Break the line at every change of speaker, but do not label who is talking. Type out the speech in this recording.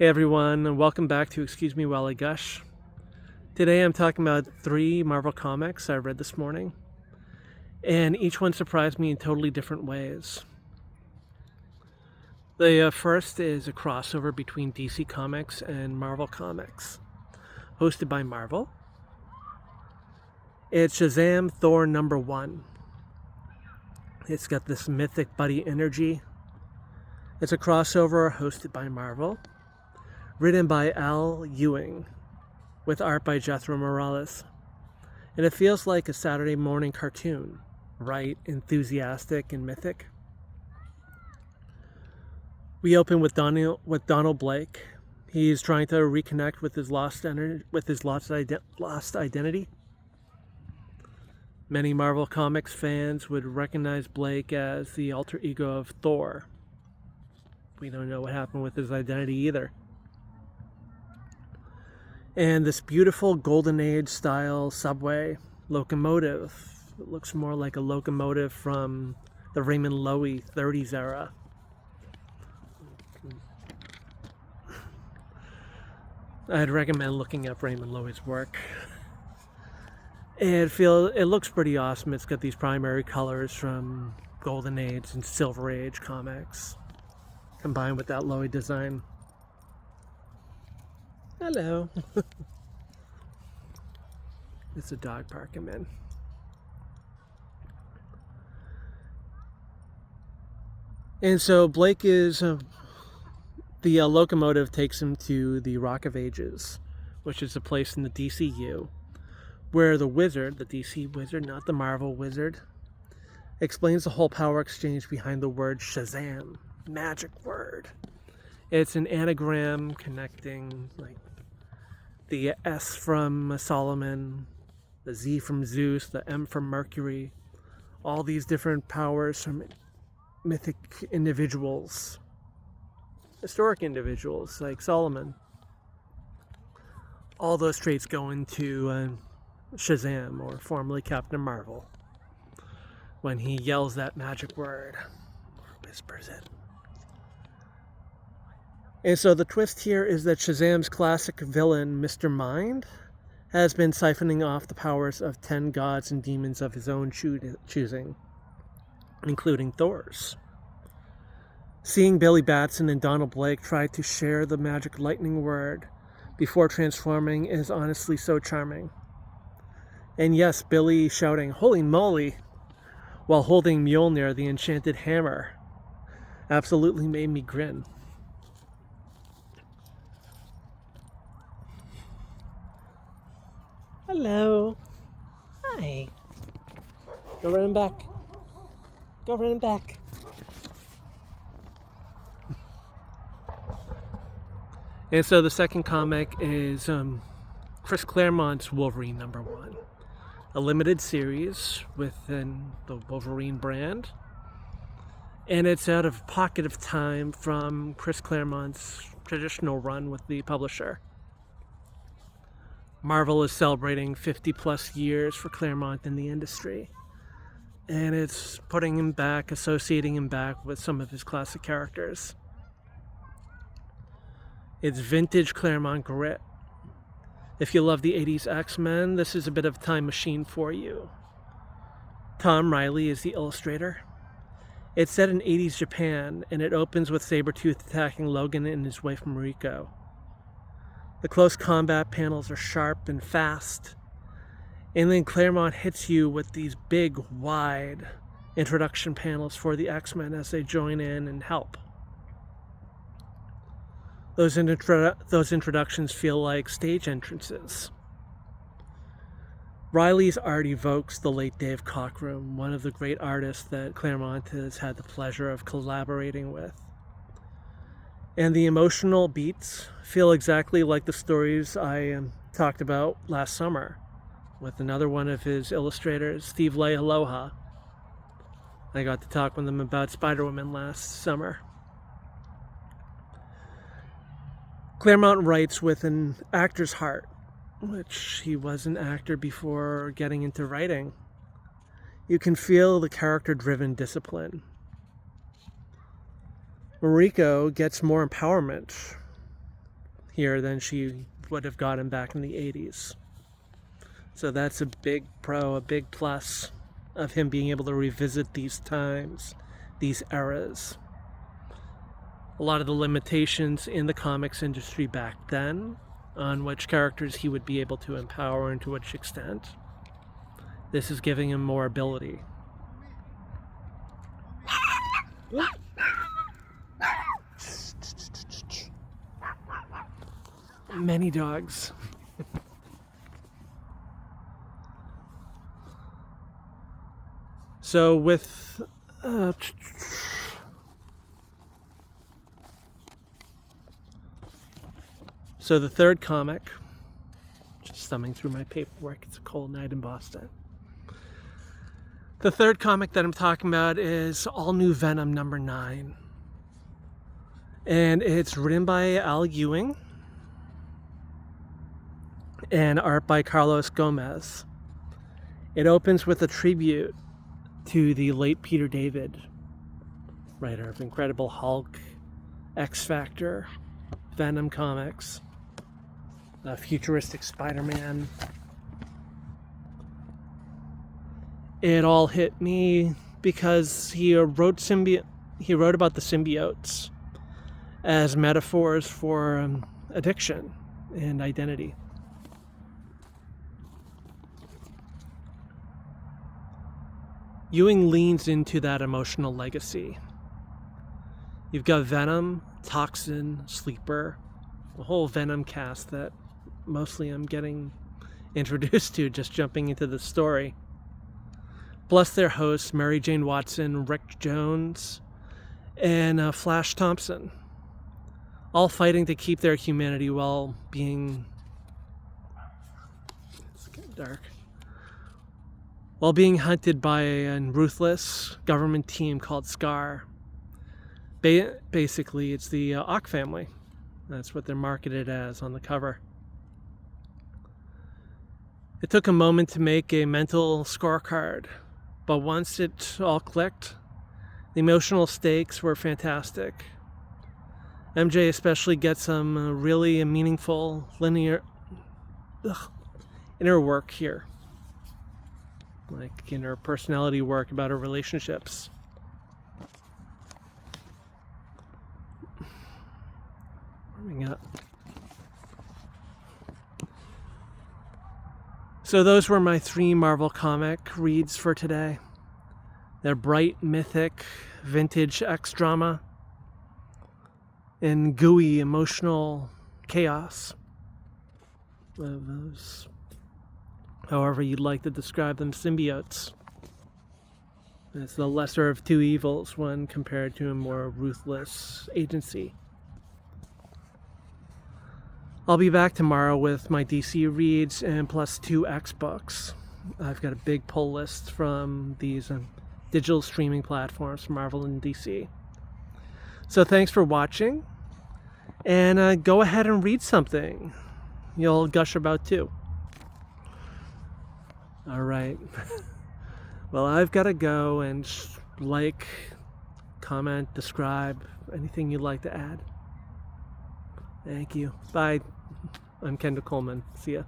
Hey everyone, and welcome back to Excuse Me While I Gush. Today I'm talking about 3 Marvel comics I read this morning, and each one surprised me in totally different ways. The first is a crossover between DC Comics and Marvel Comics, hosted by Marvel. It's Shazam Thor #1. It's got this mythic buddy energy. It's a crossover hosted by Marvel, written by Al Ewing, with art by Jethro Morales. And it feels like a Saturday morning cartoon, right, enthusiastic and mythic. We open with Donald Blake. He's trying to reconnect with his lost identity. Many Marvel Comics fans would recognize Blake as the alter ego of Thor. We don't know what happened with his identity either. And this beautiful Golden Age style subway locomotive. It looks more like a locomotive from the Raymond Loewy 30s era. I'd recommend looking up Raymond Loewy's work. It looks pretty awesome. It's got these primary colors from Golden Age and Silver Age comics, combined with that Loewy design. Hello. It's a dog park I'm in. And so Blake is... the locomotive takes him to the Rock of Ages, which is a place in the DCU, where the wizard, the DC wizard, not the Marvel wizard, explains the whole power exchange behind the word Shazam, magic word. It's an anagram connecting like the S from Solomon, the Z from Zeus, the M from Mercury, all these different powers from mythic individuals, historic individuals like Solomon. All those traits go into Shazam, or formerly Captain Marvel, when he yells that magic word, or whispers it. And so the twist here is that Shazam's classic villain, Mr. Mind, has been siphoning off the powers of 10 gods and demons of his own choosing, including Thor's. Seeing Billy Batson and Donald Blake try to share the magic lightning word before transforming is honestly so charming. And yes, Billy shouting, "Holy moly!" while holding Mjolnir, the enchanted hammer, absolutely made me grin. Hello. Hi. Go running back. Go running back. And so the second comic is Chris Claremont's Wolverine #1, a limited series within the Wolverine brand. And it's out of a pocket of time from Chris Claremont's traditional run with the publisher. Marvel is celebrating 50 plus years for Claremont in the industry. And it's putting him back, associating him back with some of his classic characters. It's vintage Claremont grit. If you love the 80s X-Men, this is a bit of a time machine for you. Tom Riley is the illustrator. It's set in 80s Japan, and it opens with Sabretooth attacking Logan and his wife Mariko. The close combat panels are sharp and fast, and then Claremont hits you with these big, wide introduction panels for the X-Men as they join in and help. Those introductions feel like stage entrances. Riley's art evokes the late Dave Cockrum, one of the great artists that Claremont has had the pleasure of collaborating with. And the emotional beats feel exactly like the stories I talked about last summer with another one of his illustrators, Steve Leialoha. I got to talk with him about Spider-Woman last summer. Claremont writes with an actor's heart, which he was an actor before getting into writing. You can feel the character-driven discipline. Mariko gets more empowerment. here than she would have gotten back in the 80s. So that's a big pro, a big plus of him being able to revisit these times, these eras. A lot of the limitations in the comics industry back then on which characters he would be able to empower and to which extent. This is giving him more ability. Many dogs. So with so the third comic, just thumbing through my paperwork, it's a cold night in Boston. The third comic that I'm talking about is All New Venom number 9. And it's written by Al Ewing and art by Carlos Gomez. It opens with a tribute to the late Peter David, writer of Incredible Hulk, X-Factor, Venom comics, futuristic Spider-Man. It all hit me because he wrote about the symbiotes as metaphors for addiction and identity. Ewing leans into that emotional legacy. You've got Venom, Toxin, Sleeper, the whole Venom cast that mostly I'm getting introduced to just jumping into the story. Plus their hosts, Mary Jane Watson, Rick Jones, and Flash Thompson, all fighting to keep their humanity while being... It's getting dark. While being hunted by a ruthless government team called SCAR. Basically, it's the Ock family. That's what they're marketed as on the cover. It took a moment to make a mental scorecard, but once it all clicked, the emotional stakes were fantastic. MJ especially gets some really meaningful linear inner work here. Like inner personality work about her relationships. Warming up. So those were my 3 Marvel comic reads for today. They're bright, mythic, vintage X drama, and gooey, emotional chaos. Those, however you'd like to describe them, symbiotes. It's the lesser of 2 evils when compared to a more ruthless agency. I'll be back tomorrow with my DC reads and plus 2 X books. I've got a big pull list from these digital streaming platforms for Marvel and DC. So thanks for watching, and go ahead and read something you'll gush about too. All right. Well, I've got to go, and like, comment, describe, anything you'd like to add. Thank you. Bye. I'm Kendall Coleman. See ya.